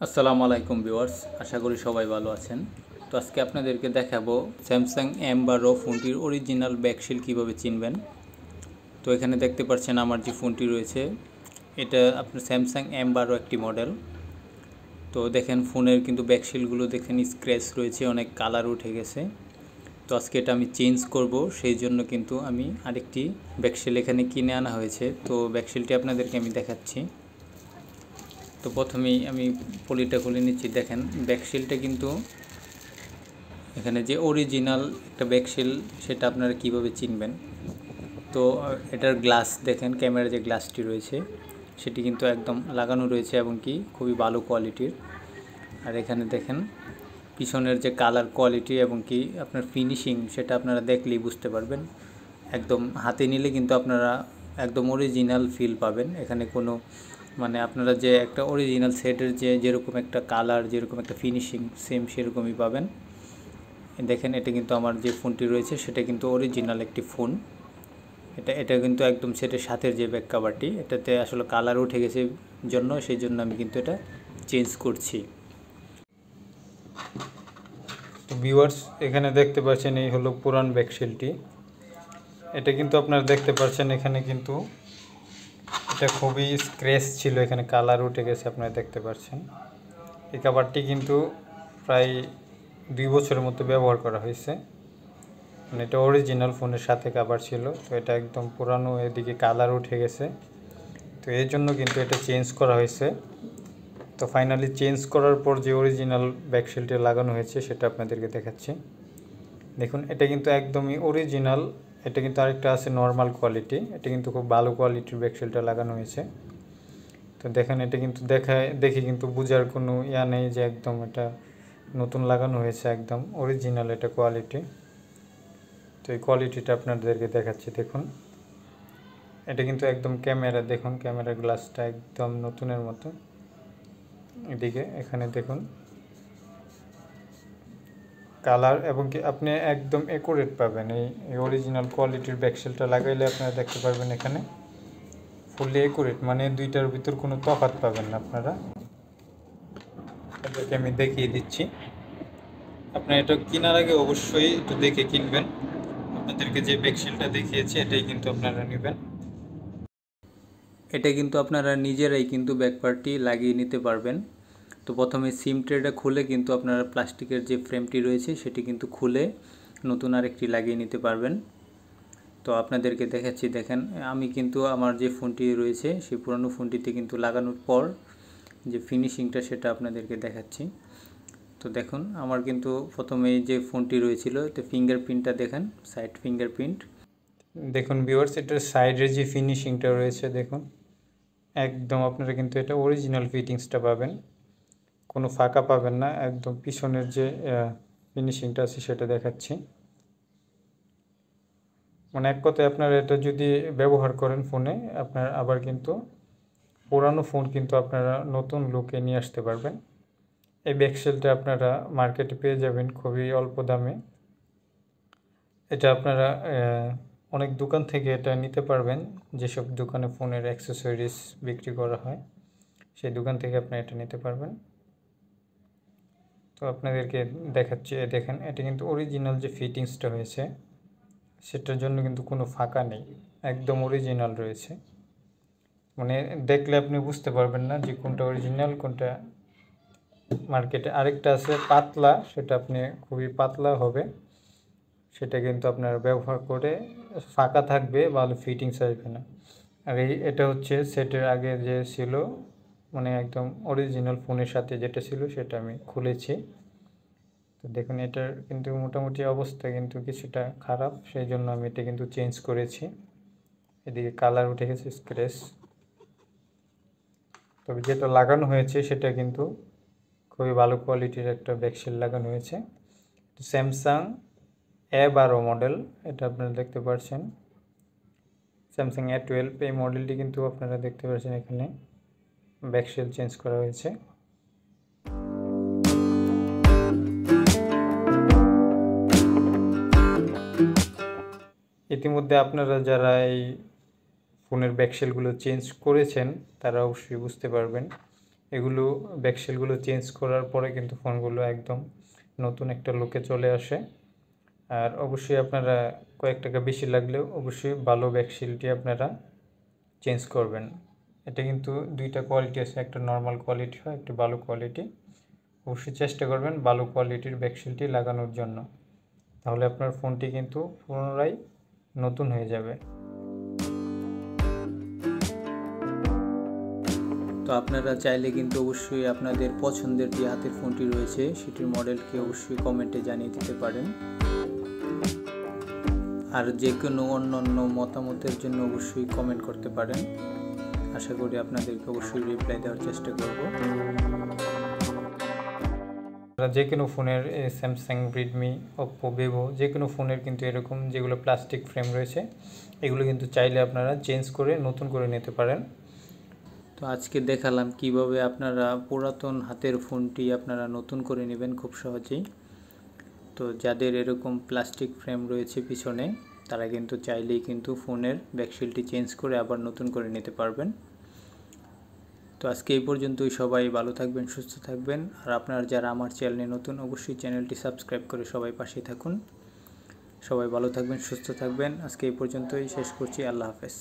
আসসালামু আলাইকুম ভিউয়ার্স, আশা করি সবাই ভালো আছেন। তো আজকে আপনাদেরকে দেখাবো স্যামসাং M12 ফোনটির অরিজিনাল ব্যাকশিল কিভাবে চিনবেন। তো এখানে দেখতে পাচ্ছেন আমার যে ফোনটি রয়েছে এটা আপনার স্যামসাং M12 একটি মডেল। তো দেখেন ফোনের কিন্তু ব্যাকশিলগুলো দেখেন স্ক্র্যাচ রয়েছে, অনেক কালার উঠে গেছে। তো আজকে এটা আমি চেঞ্জ করব, সেই জন্য কিন্তু আমি আরেকটি ব্যাকশিল এখানে কিনে আনা হয়েছে। তো ব্যাকশিলটি আপনাদেরকে আমি দেখাচ্ছি। তো প্রথমেই আমি পলিটা খুলে নিচ্ছি। দেখেন ব্যাকশিলটা কিন্তু এখানে যে অরিজিনাল একটা ব্যাকশিল সেটা আপনারা কিভাবে চিনবেন। তো এটার গ্লাস দেখেন, ক্যামেরার যে গ্লাসটি রয়েছে সেটি কিন্তু একদম লাগানো রয়েছে এবং কি খুবই ভালো কোয়ালিটির। আর এখানে দেখেন পিছনের যে কালার কোয়ালিটি এবং কি আপনার ফিনিশিং সেটা আপনারা দেখলেই বুঝতে পারবেন। একদম হাতে নিলে কিন্তু আপনারা একদম অরিজিনাল ফিল পাবেন। এখানে কোনো আপনারা যে একটা অরিজিনাল সেটের যেরকম একটা কালার, যেরকম একটা ফিনিশিং সেম সেরকমই পাবেন। দেখেন এটা কিন্তু আমার যে ফোনটি রয়েছে সেটা কিন্তু অরিজিনাল একটি ফোন। এটা কিন্তু একদম সেটের সাথে যে ব্যাক কভারটি, এটাতে আসলে কালার উঠে গেছে জন্য, সেই জন্য আমি কিন্তু এটা চেঞ্জ করছি। তো ভিউয়ার্স, এখানে দেখতে পাচ্ছেন এই হলো পুরান ব্যাকশিলটি। এটা কিন্তু আপনারা দেখতে পাচ্ছেন এখানে কিন্তু এটা খুবই স্ক্র্যাচ ছিল, এখানে কালার উঠে গেছে আপনারা দেখতে পাচ্ছেন। এই কভারটি কিন্তু প্রায় 2 বছরের মতো ব্যবহার করা হয়েছে। এটা অরিজিনাল ফোনের সাথে কভার ছিল, তো এটা একদম পুরানো, এদিকে কালার উঠে গেছে। তো এই জন্য কিন্তু এটা চেঞ্জ করা হয়েছে। তো ফাইনালি চেঞ্জ করার পর যে অরিজিনাল ব্যাকশিলটি লাগানো হয়েছে সেটা আপনাদেরকে দেখাচ্ছি। দেখুন এটা কিন্তু একদমই অরিজিনাল। এটা কিন্তু আরেকটা আছে নর্মাল কোয়ালিটি, এটা কিন্তু খুব ভালো কোয়ালিটির ব্যাকশিলটা লাগানো হয়েছে। তো দেখেন এটা কিন্তু দেখে কিন্তু বোঝার কোনো নেই যে একদম এটা নতুন লাগানো হয়েছে, একদম অরিজিনাল এটা কোয়ালিটি। তো এই কোয়ালিটিটা আপনাদেরকে দেখাচ্ছি। দেখুন এটা কিন্তু একদম ক্যামেরা, দেখুন ক্যামেরার গ্লাসটা একদম নতুনের মতো। এদিকে এখানে দেখুন কালার এবং কি আপনি একদম অ্যাকুরেট পাবেন। এই অরিজিনাল কোয়ালিটির ব্যাকশিলটা লাগাইলে আপনারা দেখতে পারবেন এখানে ফুললি অ্যাকুরেট, দুইটার ভিতর কোনো তফাৎ পাবেন না আপনারা। এটাকে আমি দেখিয়ে দিচ্ছি। আপনারা এটা কেনার আগে অবশ্যই একটু দেখে কিনবেন। আপনাদেরকে যে ব্যাকশিলটা দেখিয়েছি এটাই কিন্তু আপনারা নেবেন। এটা কিন্তু আপনারা নিজেরাই কিন্তু ব্যাকপার্টটি লাগিয়ে নিতে পারবেন। তো প্রথমে সিম ট্রেটা খুলে কিন্তু আপনারা প্লাস্টিকের যে ফ্রেমটি রয়েছে সেটি কিন্তু খুলে নতুন আরেকটি লাগিয়ে নিতে পারবেন। তো আপনাদেরকে দেখাচ্ছি। দেখেন আমি কিন্তু আমার যে ফোনটি রয়েছে সেই পুরনো ফোনটিতে কিন্তু লাগানোর পর যে ফিনিশিংটা সেটা আপনাদেরকে দেখাচ্ছি। তো দেখুন আমার কিন্তু প্রথমে যে ফোনটি রয়েছিল তো ফিঙ্গারপ্রিন্টটা দেখেন, সাইড ফিঙ্গারপ্রিন্ট। দেখুন ভিউয়ার্স, এটার সাইডের যে ফিনিশিংটা রয়েছে দেখুন একদম আপনারা কিন্তু এটা অরিজিনাল ফিটিংসটা পাবেন, কোনো ফাঁকা পাবেন না। একদম পিছনের যে ফিনিশিংটা আছে সেটা দেখাচ্ছি। এক কথায় আপনারা এটা যদি ব্যবহার করেন ফোনে, আপনার আবার কিন্তু পুরানো ফোন কিন্তু আপনারা নতুন লুকে নিয়ে আসতে পারবেন। এই ব্যাকশিলটা আপনারা মার্কেটে পেয়ে যাবেন খুবই অল্প দামে। এটা আপনারা অনেক দোকান থেকে এটা নিতে পারবেন, যেসব দোকানে ফোনের অ্যাক্সেসরিজ বিক্রি করা হয় সেই দোকান থেকে আপনি এটা নিতে পারবেন। তো আপনাদেরকে দেখাচ্ছি, দেখেন এটা কিন্তু অরিজিনাল যে ফিটিংসটা হয়েছে সেটার জন্য কিন্তু কোনো ফাঁকা নেই, একদম অরিজিনাল রয়েছে। দেখলে আপনি বুঝতে পারবেন না যে কোনটা অরিজিনাল কোনটা মার্কেটে আরেকটা আছে পাতলা, সেটা আপনি খুবই পাতলা হবে, সেটা কিন্তু আপনার ব্যবহার করে ফাঁকা থাকবে, ভালো ফিটিংস আসবে না। আর এটা হচ্ছে সেটের আগে যে ছিল, একদম অরিজিনাল ফোনের সাথে যেটা ছিল সেটা আমি খুলেছি। তো দেখুন এটার কিন্তু মোটামুটি অবস্থা কিন্তু কিছুটা খারাপ, সেই জন্য আমি এটা কিন্তু চেঞ্জ করেছি। এদিকে কালার উঠে গেছে, স্ক্র্যাচ। তবে যেটা লাগানো হয়েছে সেটা কিন্তু খুবই ভালো কোয়ালিটির একটা ব্যাকশিল লাগানো হয়েছে। স্যামসাং A12 মডেল, এটা আপনারা দেখতে পাচ্ছেন। স্যামসাং A12 এই মডেলটি কিন্তু আপনারা দেখতে পাচ্ছেন এখানে ব্যাকশিল চেঞ্জ করা হয়েছে। ইতিমধ্যে আপনারা যারা এই ফোনের ব্যাকশিলগুলো চেঞ্জ করেছেন তারা অবশ্যই বুঝতে পারবেন এগুলো ব্যাকশেলগুলো চেঞ্জ করার পরে কিন্তু ফোনগুলো একদম নতুন একটা লুকে চলে আসে। আর অবশ্যই আপনারা কয়েক টাকা বেশি লাগলেও অবশ্যই ভালো ব্যাকশেলটি আপনারা চেঞ্জ করবেন। এটা কিন্তু দুইটা কোয়ালিটি আছে, একটা নর্মাল কোয়ালিটি হয়, একটা ভালো কোয়ালিটি। অবশ্যই চেষ্টা করবেন ভালো কোয়ালিটির ব্যাকশেলটি লাগানোর জন্য, তাহলে আপনার ফোনটি কিন্তু পুনরায় নতুন হয়ে যাবে। তো আপনারা চাইলে কিন্তু অবশ্যই আপনাদের পছন্দের যে হাতের ফোনটি রয়েছে সেটির মডেলকে অবশ্যই কমেন্টে জানিয়ে দিতে পারেন। আর যে কোনো অন্যান্য মতামতের জন্য অবশ্যই কমেন্ট করতে পারেন। আশা করি আপনাদেরকে অবশ্যই রিপ্লাই দেওয়ার চেষ্টা করব। যে কোনো ফোনের স্যামসাং, রেডমি, ওপ্পো, ভিভো যে কোনো ফোনের কিন্তু এরকম যেগুলো প্লাস্টিক ফ্রেম রয়েছে এগুলো কিন্তু চাইলে আপনারা চেঞ্জ করে নতুন করে নিতে পারেন। তো আজকে দেখালাম কিভাবে আপনারা পুরাতন হাতের ফোনটি আপনারা নতুন করে নেবেন খুব সহজেই। তো যাদের এরকম প্লাস্টিক ফ্রেম রয়েছে পিছনে তারা কিন্তু চাইলেই কিন্তু ফোনের ব্যাকশিলটি চেঞ্জ করে আবার নতুন করে নিতে পারবেন। তো আজকে এই পর্যন্তই। সবাই ভালো থাকবেন, সুস্থ থাকবেন। আর আপনারা যারা আমার চ্যানেলে নতুন অবশ্যই চ্যানেলটি সাবস্ক্রাইব করে সবাই পাশে থাকুন। সবাই ভালো থাকবেন, সুস্থ থাকবেন। আজকে এই পর্যন্তই শেষ করছি। আল্লাহ হাফেজ।